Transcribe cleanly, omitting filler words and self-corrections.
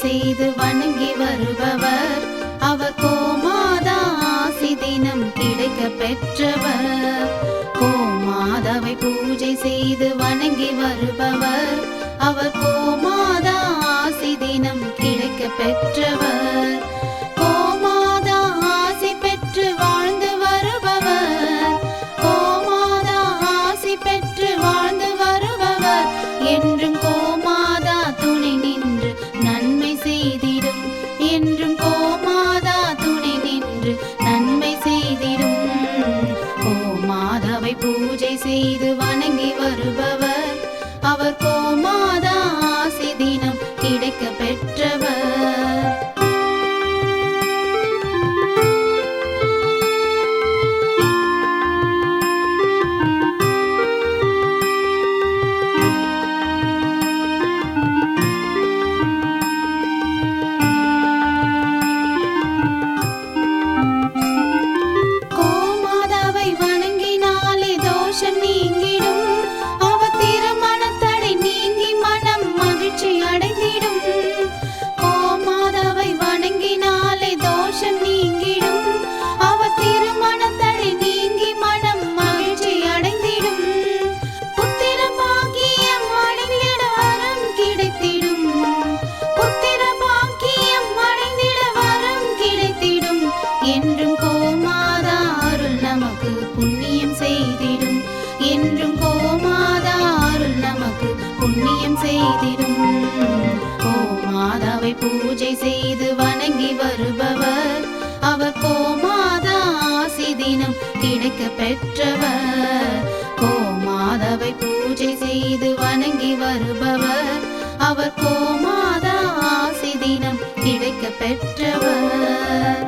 செய்து வணங்கி வருபவர். அவர் கோமாதா ஆசி தினம் கிடைக்க பெற்றவர். கோமாதாவை பூஜை செய்து வணங்கி வருபவர். அவர் கோமாதா ஆசி தினம் கிடைக்க பெற்றவர். கோமாதா ஆசி பெற்று வாழ்ந்து வருபவர். கோமாதா ஆசி பெற்று வாழ்ந்து வருபவர். என்றும் கோமாதா துணை நின்று நன்மை செய்திடும். என்றும் கோமாதா துணை நின்று நன்மை செய்திடும். கோமாதாவை பூஜை செய்து வணங்கி வருபவர். அவர் கோமாதா ஆசி தினம் கிடைக்க பெற்றவர். கோமாதாவை வணங்கினாலே தோஷம் நீங்கிடும். அவர் திருமணத்தடை நீங்கி மனம் மகிழ்ச்சி அடைந்திடும். கோமாதாவை வணங்கினாலே தோஷம் நீங்கிடும். அவர் திருமணத்தடை நீங்கி மனம் மகிழ்ச்சி அடைந்திடும். புத்திர பாக்கியம் அடைந்திட வரம் கிடைத்திடும். புத்திர பாக்கியம் அடைந்திட வரம் கிடைத்திடும். என்றும் கோமாதா அருள் நமக்கு புண்ணியம் செய்திடும். என்றும் கோமாதா அருள் நமக்கு புண்ணியம் செய்திடும். கோமாதாவை பூஜை செய்து வணங்கி வருபவர். அவர் கோமாதா ஆசி தினம் கிடைக்க பெற்றவர். கோமாதாவை பூஜை செய்து வணங்கி வருபவர். அவர் கோமாதா ஆசி தினம் கிடைக்க பெற்றவர்.